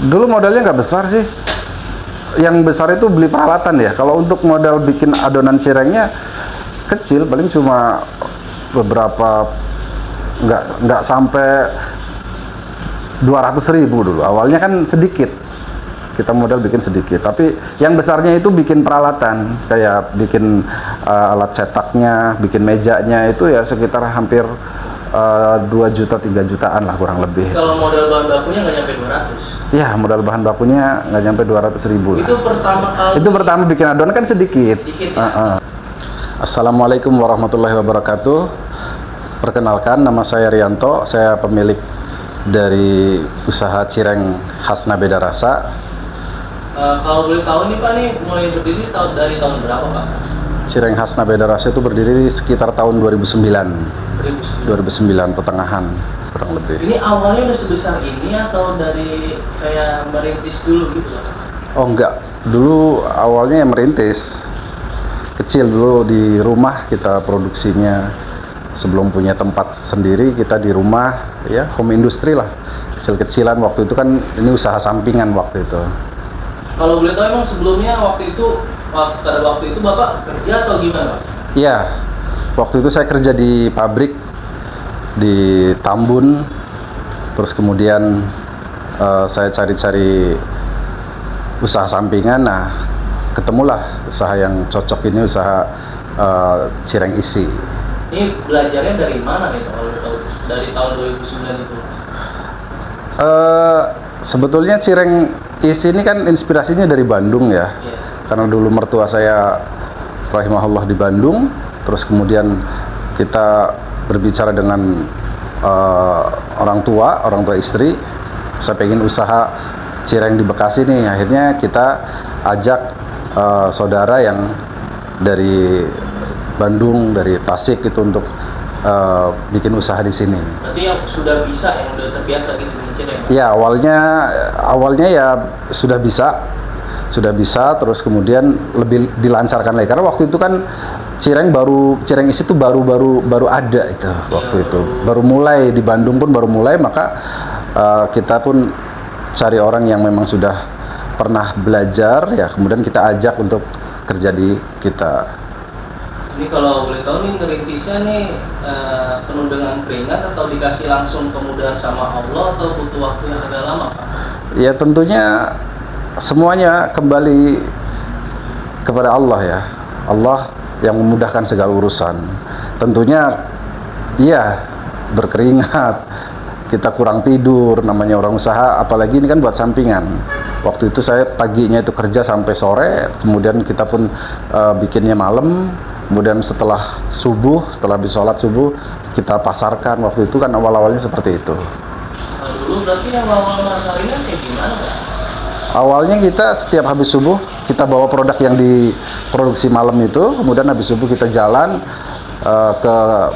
Dulu modalnya nggak besar sih. Yang besar itu beli peralatan ya. Kalau untuk modal bikin adonan cirengnya kecil, paling cuma beberapa, nggak sampai 200.000 dulu. Awalnya kan sedikit. Kita modal bikin sedikit, tapi yang besarnya itu bikin peralatan, kayak bikin alat cetaknya, bikin mejanya itu ya sekitar hampir 2 juta 3 jutaan lah kurang lebih. Kalau modal bahan bakunya nggak nyampe 200? Ya, modal bahan bakunya nggak nyampe 200.000 lah. Itu pertama kali? Itu pertama bikin adonan kan sedikit. Ya? Assalamualaikum warahmatullahi wabarakatuh. Perkenalkan, nama saya Rianto, saya pemilik dari usaha cireng khas Nabeda Rasa. Kalau boleh tahu nih Pak, nih mulai berdiri dari tahun berapa Pak? Cireng khas Nabeda Rasa itu berdiri sekitar tahun 2009 pertengahan kurang lebih. Ini awalnya udah sebesar ini atau dari kayak merintis dulu gitu Pak? Oh enggak, dulu awalnya yang merintis. Kecil dulu di rumah kita produksinya. Sebelum punya tempat sendiri, kita di rumah, ya home industry lah. Kecil-kecilan waktu itu kan, ini usaha sampingan waktu itu. Kalau boleh tahu emang sebelumnya waktu itu Bapak kerja atau gimana Pak? Iya, waktu itu saya kerja di pabrik di Tambun, terus kemudian saya cari-cari usaha sampingan. Nah, ketemulah usaha yang cocok ini, usaha cireng isi. Ini belajarnya dari mana nih kalau tahu? Dari tahun 2009 itu? Sebetulnya cireng isi ini kan inspirasinya dari Bandung ya. Karena dulu mertua saya rahimahullah di Bandung, terus kemudian kita berbicara dengan orang tua istri, saya pengen usaha cireng di Bekasi nih. Akhirnya kita ajak saudara yang dari Bandung, dari Tasik itu untuk bikin usaha di sini. Berarti yang sudah bisa, yang udah terbiasa gitu bikin cireng? Ya, awalnya ya sudah bisa, terus kemudian lebih dilancarkan lagi. Karena waktu itu kan cireng isi itu baru ada itu waktu itu. Baru mulai di Bandung pun baru mulai, maka kita pun cari orang yang memang sudah pernah belajar ya, kemudian kita ajak untuk kerja di kita. Ini kalau boleh tahu nih ngerintisnya nih penuh dengan keringat atau dikasih langsung kemudahan sama Allah atau butuh waktu yang agak lama Pak? Ya tentunya semuanya kembali kepada Allah ya. Allah yang memudahkan segala urusan. Tentunya iya berkeringat, kita kurang tidur, namanya orang usaha, apalagi ini kan buat sampingan. Waktu itu saya paginya itu kerja sampai sore, kemudian kita pun bikinnya malam. Kemudian setelah habis sholat subuh, kita pasarkan. Waktu itu kan awal-awalnya seperti itu. Nah, dulu berarti yang awal masalahnya kayak gimana Pak? Awalnya kita setiap habis subuh, kita bawa produk yang diproduksi malam itu, kemudian habis subuh kita jalan,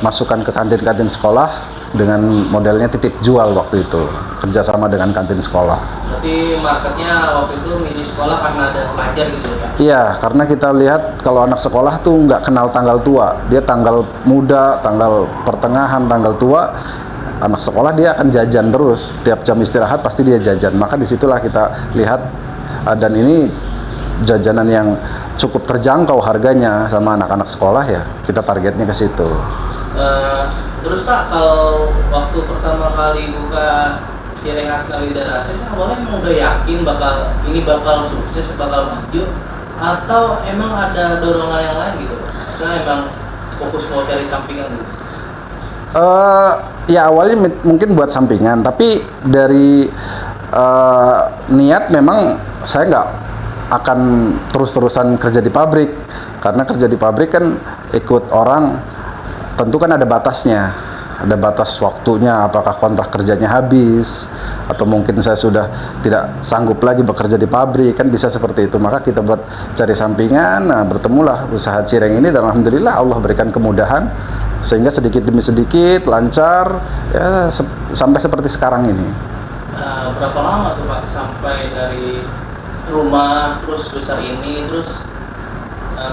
masukkan ke kantin-kantin sekolah, dengan modelnya titip jual waktu itu, kerjasama dengan kantin sekolah. Berarti marketnya waktu itu mini sekolah karena ada pelajar gitu ya Pak? Iya, karena kita lihat kalau anak sekolah tuh nggak kenal tanggal tua, dia tanggal muda, tanggal pertengahan, tanggal tua. Anak sekolah dia akan jajan terus, tiap jam istirahat pasti dia jajan. Maka disitulah kita lihat, dan ini jajanan yang cukup terjangkau harganya sama anak-anak sekolah ya, kita targetnya ke situ. Terus Pak, kalau waktu pertama kali buka cireng khas Nabeda Rasa, awalnya emang udah yakin ini bakal sukses, bakal maju, atau emang ada dorongan yang lain gitu? Soalnya emang fokus mau cari sampingan gitu? Ya awalnya mungkin buat sampingan, tapi dari niat memang saya nggak akan terus-terusan kerja di pabrik, karena kerja di pabrik kan ikut orang, tentu kan ada batasnya, ada batas waktunya, apakah kontrak kerjanya habis atau mungkin saya sudah tidak sanggup lagi bekerja di pabrik, kan bisa seperti itu. Maka kita buat cari sampingan, nah bertemulah usaha cireng ini, dan alhamdulillah Allah berikan kemudahan sehingga sedikit demi sedikit lancar ya, sampai seperti sekarang ini. Berapa lama tuh Pak sampai dari rumah terus besar ini, terus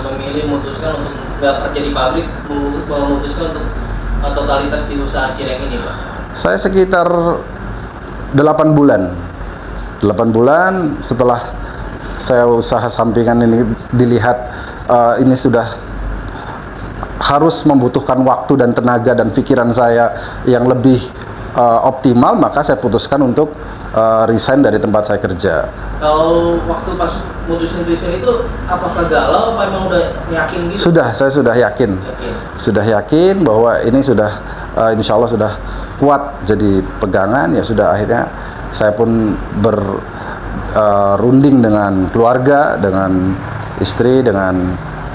memutuskan untuk nggak kerja di pabrik, memutuskan untuk totalitas di usaha cireng ini Pak? Saya sekitar 8 bulan 8 bulan setelah saya usaha sampingan ini dilihat ini sudah harus membutuhkan waktu dan tenaga dan pikiran saya yang lebih optimal, maka saya putuskan untuk resign dari tempat saya kerja. Kalau waktu pas mutusin resign itu apakah galau apa emang udah yakin gitu? Saya sudah yakin. Sudah yakin bahwa ini sudah insya Allah sudah kuat jadi pegangan. Ya sudah, akhirnya saya pun berunding dengan keluarga, dengan istri,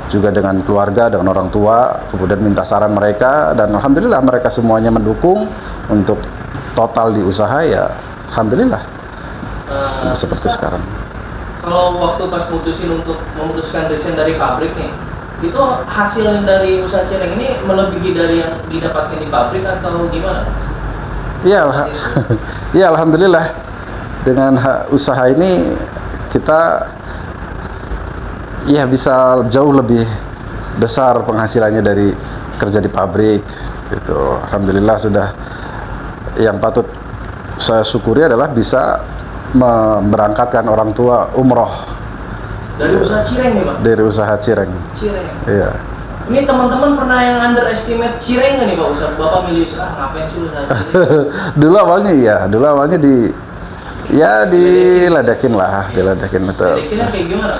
juga dengan keluarga, dengan orang tua, kemudian minta saran mereka, dan alhamdulillah mereka semuanya mendukung untuk total di usaha. Ya alhamdulillah seperti sekarang. Kalau waktu pas memutuskan resign dari pabrik nih, itu hasil dari usaha cireng ini melebihi dari yang didapatkan di pabrik atau gimana? Ya alhamdulillah, dengan usaha ini kita ya bisa jauh lebih besar penghasilannya dari kerja di pabrik gitu. Alhamdulillah, sudah yang patut saya syukuri adalah bisa memberangkatkan orang tua umroh dari usaha cireng ya Pak? Dari usaha cireng. Iya. Ini teman-teman pernah yang underestimate cireng nggak nih Pak Ustadz? Bapak milih usaha ngapain sih usaha cireng? Dulu awalnya diledekin lah, diledekin betul. Diledekinnya kayak gimana?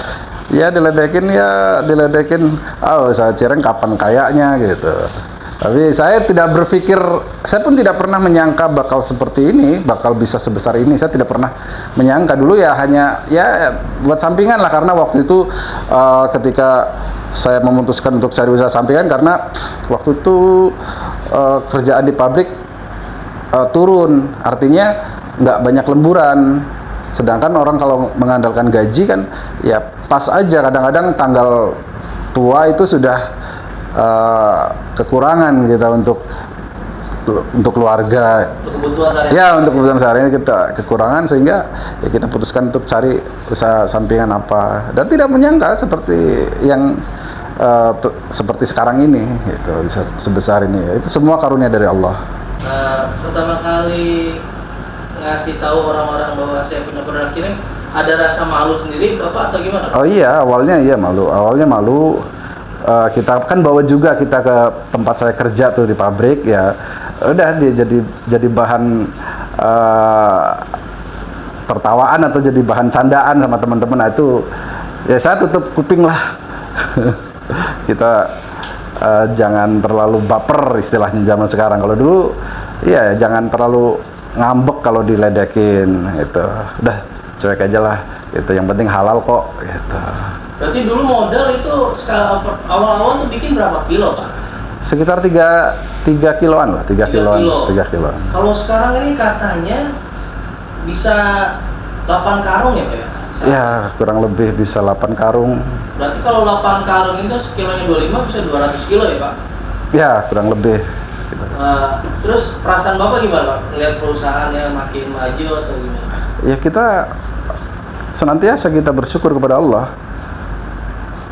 Diledekin, usaha cireng kapan kayaknya gitu. Tapi saya pun tidak pernah menyangka bakal seperti ini, bakal bisa sebesar ini. Saya tidak pernah menyangka. Dulu hanya buat sampingan lah, karena waktu itu ketika saya memutuskan untuk cari usaha sampingan, karena waktu itu kerjaan di pabrik turun, artinya nggak banyak lemburan. Sedangkan orang kalau mengandalkan gaji kan ya pas aja, kadang-kadang tanggal tua itu sudah kekurangan kita untuk keluarga. Untuk kebutuhan sehari-hari kita kekurangan, sehingga ya kita putuskan untuk cari usaha sampingan apa, dan tidak menyangka seperti yang seperti sekarang ini gitu, bisa sebesar ini. Itu semua karunia dari Allah. Pertama kali ngasih tahu orang-orang bahwa saya punya produk cireng, ada rasa malu sendiri Bapak atau gimana? Oh iya, awalnya malu. Kita kan bawa juga kita ke tempat saya kerja tuh di pabrik, ya udah dia jadi bahan tertawaan atau jadi bahan candaan sama teman-teman. Nah, itu ya saya tutup kuping lah. Kita jangan terlalu baper istilahnya zaman sekarang. Kalau dulu ya jangan terlalu ngambek kalau diledekin gitu. Udah cuek aja lah gitu, yang penting halal kok gitu. Berarti dulu modal itu awal-awal tuh bikin berapa kilo Pak? Sekitar 3 kiloan lah, 3 kiloan. Kalau sekarang ini katanya bisa 8 karung ya Pak ya? Ya kurang lebih bisa 8 karung. Berarti kalau 8 karung itu sekilonya 25 bisa 200 kilo ya Pak? Ya kurang lebih. Terus perasaan Bapak gimana Pak? Lihat perusahaannya makin maju atau gimana? Ya kita senantiasa bersyukur kepada Allah,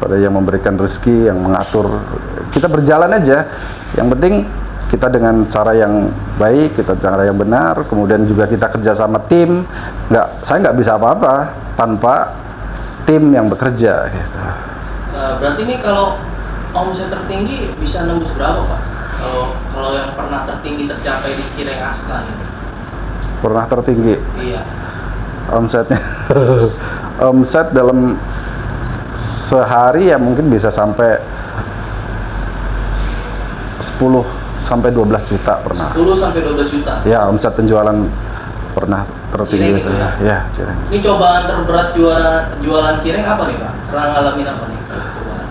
pada yang memberikan rezeki, yang mengatur. Kita berjalan aja, yang penting kita dengan cara yang baik, kita cara yang benar, kemudian juga kita kerja sama tim. Saya nggak bisa apa-apa tanpa tim yang bekerja gitu. Berarti ini kalau omset tertinggi bisa nembus berapa Pak? Kalau yang pernah tertinggi tercapai di Cireng Asta ini? Pernah tertinggi? Iya. Omsetnya omset dalam sehari ya mungkin bisa sampai 10 sampai 12 juta pernah. 10 sampai 12 juta? Ya, omset penjualan pernah tertinggi itu ya. Ya, cireng. Ini cobaan terberat jualan cireng apa nih Pak? Pernah ngalamin apa nih cobaan?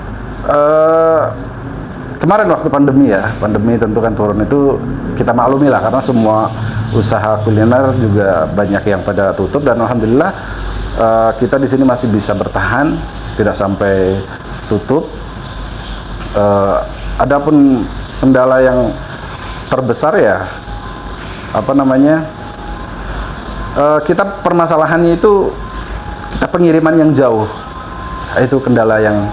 Kemarin waktu pandemi tentu kan turun, itu kita maklumi lah, karena semua usaha kuliner juga banyak yang pada tutup, dan alhamdulillah kita di sini masih bisa bertahan, tidak sampai tutup. Adapun kendala yang terbesar ya kita permasalahannya itu kita pengiriman yang jauh, itu kendala yang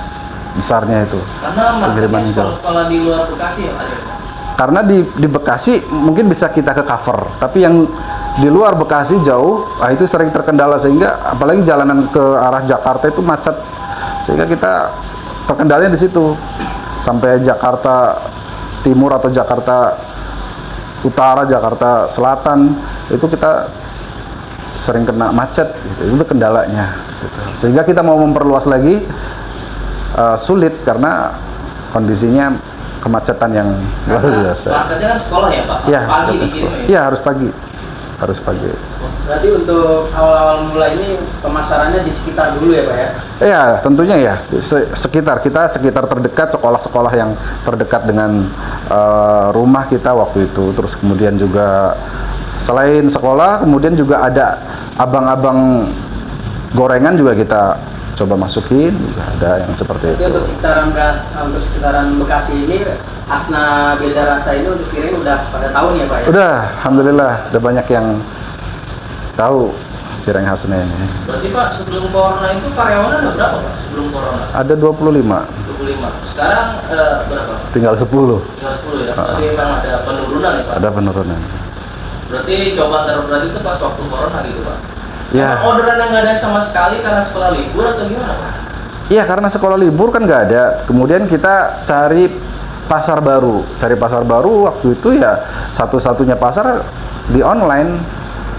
besarnya itu. Karena marketnya sekolah di luar Bekasi ya Pak? Karena di Bekasi mungkin bisa kita ke cover, tapi yang di luar Bekasi jauh, itu sering terkendala, sehingga apalagi jalanan ke arah Jakarta itu macet, sehingga kita terkendalanya di situ. Sampai Jakarta Timur atau Jakarta Utara, Jakarta Selatan itu kita sering kena macet gitu. Itu kendalanya gitu. Sehingga kita mau memperluas lagi sulit karena kondisinya kemacetan yang luar biasa. Marketnya kan sekolah ya Pak? Iya, Pagi dikirim ya? Iya, harus pagi. Harus pagi. Berarti untuk awal-awal mulai ini pemasarannya di sekitar dulu ya Pak ya? Iya, tentunya ya. Sekitar terdekat, sekolah-sekolah yang terdekat dengan rumah kita waktu itu. Terus kemudian juga selain sekolah, kemudian juga ada abang-abang gorengan juga kita coba masukin, juga ada yang seperti Jadi itu. untuk sekitaran Bekasi ini, Hasna Beda Rasa ini untuk kirim udah pada tahun ya Pak ya? Udah, alhamdulillah, udah banyak yang tahu cireng khasnya ini. Berarti Pak, sebelum corona itu karyawannya ada berapa Pak? Sebelum corona? Ada 25, 25. Sekarang berapa? tinggal 10. Tinggal 10 ya? Berarti memang ada penurunan ya Pak? Ada penurunan. Berarti cobaan terberat itu pas waktu corona gitu Pak? Ya. Orderan yang nggak ada sama sekali karena sekolah libur atau gimana Pak? Iya, karena sekolah libur kan nggak ada. Kemudian kita cari pasar baru. Cari pasar baru waktu itu ya satu-satunya pasar di online.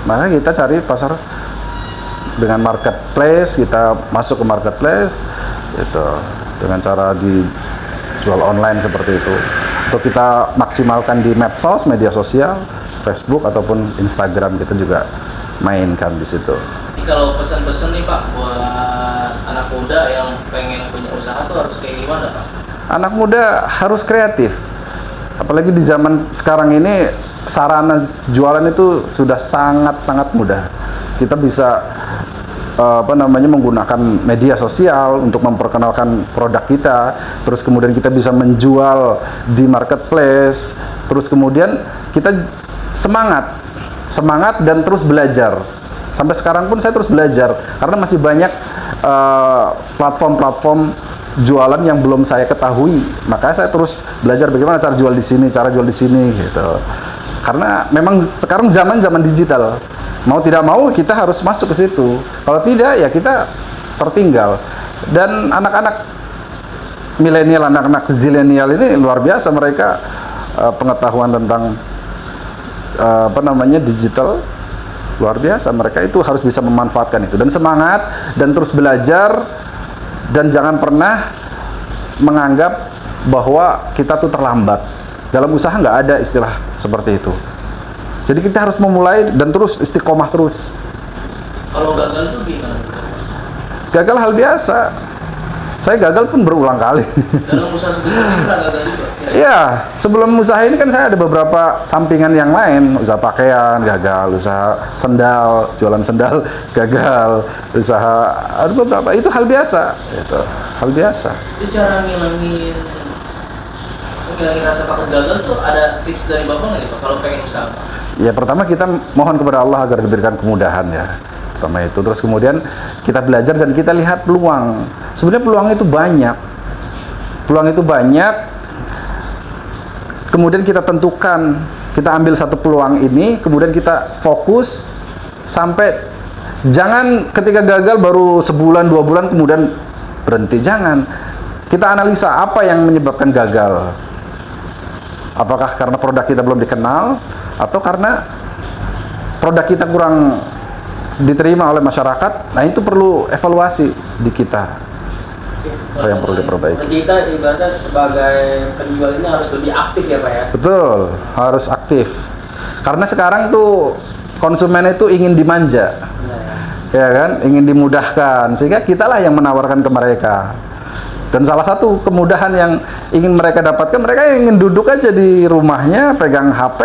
Maka kita cari pasar dengan marketplace, kita masuk ke marketplace gitu, dengan cara dijual online seperti itu. Untuk kita maksimalkan di medsos, media sosial, Facebook ataupun Instagram, kita juga mainkan di situ. Jadi kalau pesan-pesan nih Pak buat anak muda yang pengen punya usaha tuh harus kayak gimana Pak? Anak muda harus kreatif. Apalagi di zaman sekarang ini sarana jualan itu sudah sangat-sangat mudah. Kita bisa menggunakan media sosial untuk memperkenalkan produk kita, terus kemudian kita bisa menjual di marketplace, terus kemudian kita semangat dan terus belajar. Sampai sekarang pun saya terus belajar karena masih banyak platform-platform jualan yang belum saya ketahui. Makanya saya terus belajar bagaimana cara jual di sini, cara jual di sini gitu. Karena memang sekarang zaman digital. Mau tidak mau kita harus masuk ke situ. Kalau tidak ya kita tertinggal. Dan anak-anak milenial, anak-anak zilenial ini luar biasa, mereka pengetahuan tentang digital luar biasa. Mereka itu harus bisa memanfaatkan itu dan semangat dan terus belajar, dan jangan pernah menganggap bahwa kita tuh terlambat. Dalam usaha nggak ada istilah seperti itu. Jadi kita harus memulai dan terus istiqomah terus. Kalau gagal tuh gimana? Gagal hal biasa. Saya gagal pun berulang kali. Dalam usaha sebesar ini pernah gagal juga? Iya, sebelum usaha ini kan saya ada beberapa sampingan yang lain. Usaha pakaian gagal, usaha sendal, jualan sendal gagal, usaha ada beberapa. Itu hal biasa, itu hal biasa. Itu cara ngilangin rasa takut gagal tuh ada tips dari Bapak nggak nih Pak kalau pengen usaha? Ya, pertama kita mohon kepada Allah agar diberikan kemudahan ya. Pertama itu, terus kemudian kita belajar dan kita lihat peluang. Sebenarnya peluang itu banyak. Peluang itu banyak. Kemudian kita tentukan, kita ambil satu peluang ini, kemudian kita fokus sampai, jangan ketika gagal baru sebulan, 2 bulan kemudian berhenti, jangan. Kita analisa apa yang menyebabkan gagal. Apakah karena produk kita belum dikenal, atau karena produk kita kurang diterima oleh masyarakat. Nah, itu perlu evaluasi di kita. Apa yang perlu diperbaiki. Kita ibaratnya sebagai penjual ini harus lebih aktif ya Pak ya? Betul, harus aktif. Karena sekarang tuh konsumen itu ingin dimanja, ya kan, ingin dimudahkan, sehingga kitalah yang menawarkan ke mereka. Dan salah satu kemudahan yang ingin mereka dapatkan, mereka ingin duduk aja di rumahnya, pegang HP,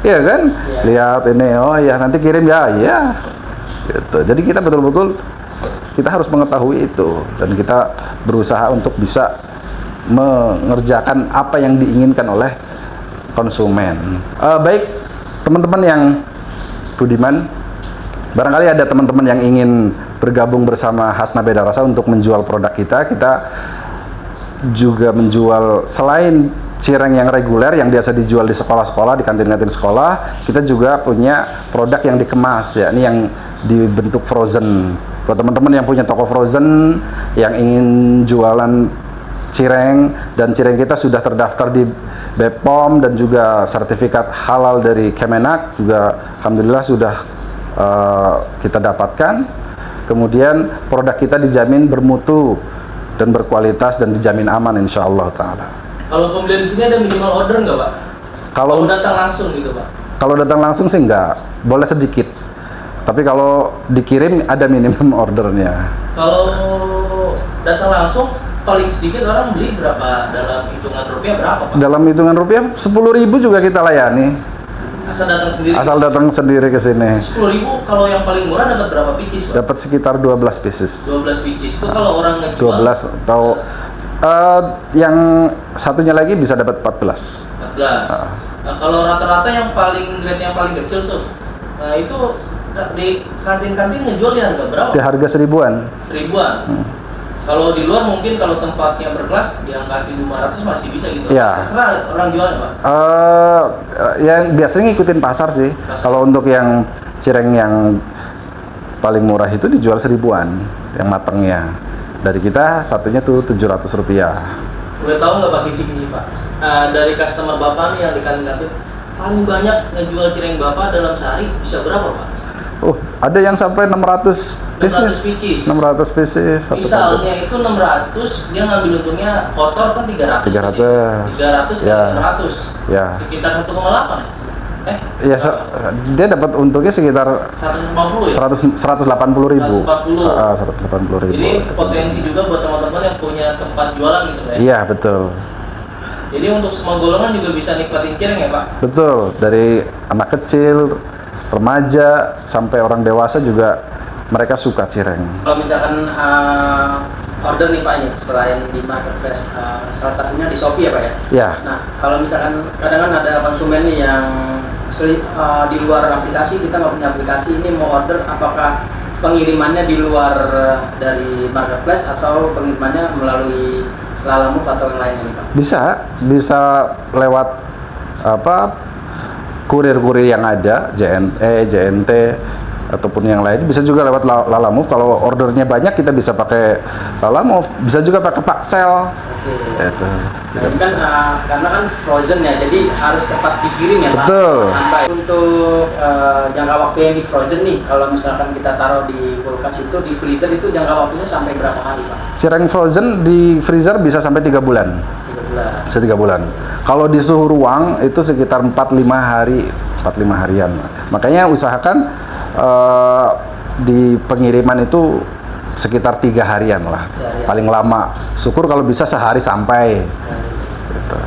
ya kan, lihat ini, oh ya nanti kirim ya, ya, gitu. Jadi kita betul-betul kita harus mengetahui itu, dan kita berusaha untuk bisa mengerjakan apa yang diinginkan oleh konsumen. Baik teman-teman yang budiman, barangkali ada teman-teman yang ingin bergabung bersama Hasna Beda Rasa untuk menjual produk kita. Kita juga menjual, selain cireng yang reguler yang biasa dijual di sekolah-sekolah, di kantin-kantin sekolah, kita juga punya produk yang dikemas ya, ini yang dibentuk frozen. Buat teman-teman yang punya toko frozen, yang ingin jualan cireng, dan cireng kita sudah terdaftar di BPOM dan juga sertifikat halal dari Kemenak juga alhamdulillah sudah kita dapatkan. Kemudian produk kita dijamin bermutu dan berkualitas dan dijamin aman insyaallah taala. Kalau pembelian di sini ada minimal order nggak Pak? Kalau datang langsung gitu Pak? Kalau datang langsung sih nggak, boleh sedikit. Tapi kalau dikirim ada minimum ordernya. Kalau datang langsung paling sedikit orang beli berapa, dalam hitungan rupiah berapa Pak? Dalam hitungan rupiah 10.000 juga kita layani. Asal datang sendiri? Asal datang sendiri ke sini. 10.000 kalau yang paling murah dapat berapa pieces Pak? Dapat sekitar 12 pieces. 12 pieces. Itu kalau orang ngejual 12 atau yang satunya lagi bisa dapat 14. 14. Nah, kalau rata-rata yang paling grade yang paling kecil tuh, nah itu di kantin-kantin ngejual di harga berapa? Di harga 1000-an. 1000-an. Kalau di luar mungkin kalau tempatnya berkelas yang kasih 500 masih bisa gitu. Ya. Terserah orang jual Pak. Yang biasanya ngikutin pasar sih. Kalau untuk yang cireng yang paling murah itu dijual 1000-an yang matangnya. Dari kita satunya tuh 700 rupiah. Boleh tahu nggak Pak kisi-kisi Pak? Dari customer Bapak nih yang di kantin-kantin paling banyak ngejual cireng Bapak dalam sehari bisa berapa Pak? Ada yang sampai 600 pieces. 600 pieces. 600 pieces. Misalnya itu 600, dia ngambil untungnya kotor kan 300. 300. 300 Ya. 600. Ya. Sekitar 1,8 ya? Ya, dia dapat untungnya sekitar 150 ya? 180.000. 180. 180.000. Ini potensi juga buat teman-teman yang punya tempat jualan gitu ya? Iya, betul. Jadi untuk semua golongan juga bisa nikmatin cireng ya Pak? Betul, dari anak kecil, remaja, sampai orang dewasa juga mereka suka cireng. Kalau misalkan order nih Pak ini selain di marketplace, salah satunya di Shopee ya Pak ya? Ya. Nah, kalau misalkan kadang kan ada konsumen nih yang di luar aplikasi, kita nggak punya aplikasi, ini mau order, apakah pengirimannya di luar dari marketplace atau pengirimannya melalui Lalamove atau yang lainnya nih Pak? Bisa lewat kurir-kurir yang ada, JNT ataupun yang lain, bisa juga lewat Lalamove. Kalau ordernya banyak kita bisa pakai Lalamove, bisa juga pakai Paxel. Itu juga Kan karena kan frozen ya, jadi harus cepat dikirim ya Pak. Betul. Sampai untuk jangka waktu yang di frozen nih, kalau misalkan kita taruh di kulkas itu, di freezer itu jangka waktunya sampai berapa hari Pak? Cireng frozen di freezer bisa sampai 3 bulan. 3 bulan. Bisa 3 bulan. Kalau di suhu ruang itu sekitar 4-5 hari, 4-5 harian. Makanya usahakan di pengiriman itu sekitar 3 harian lah, paling lama. Syukur kalau bisa sehari sampai. Gitu.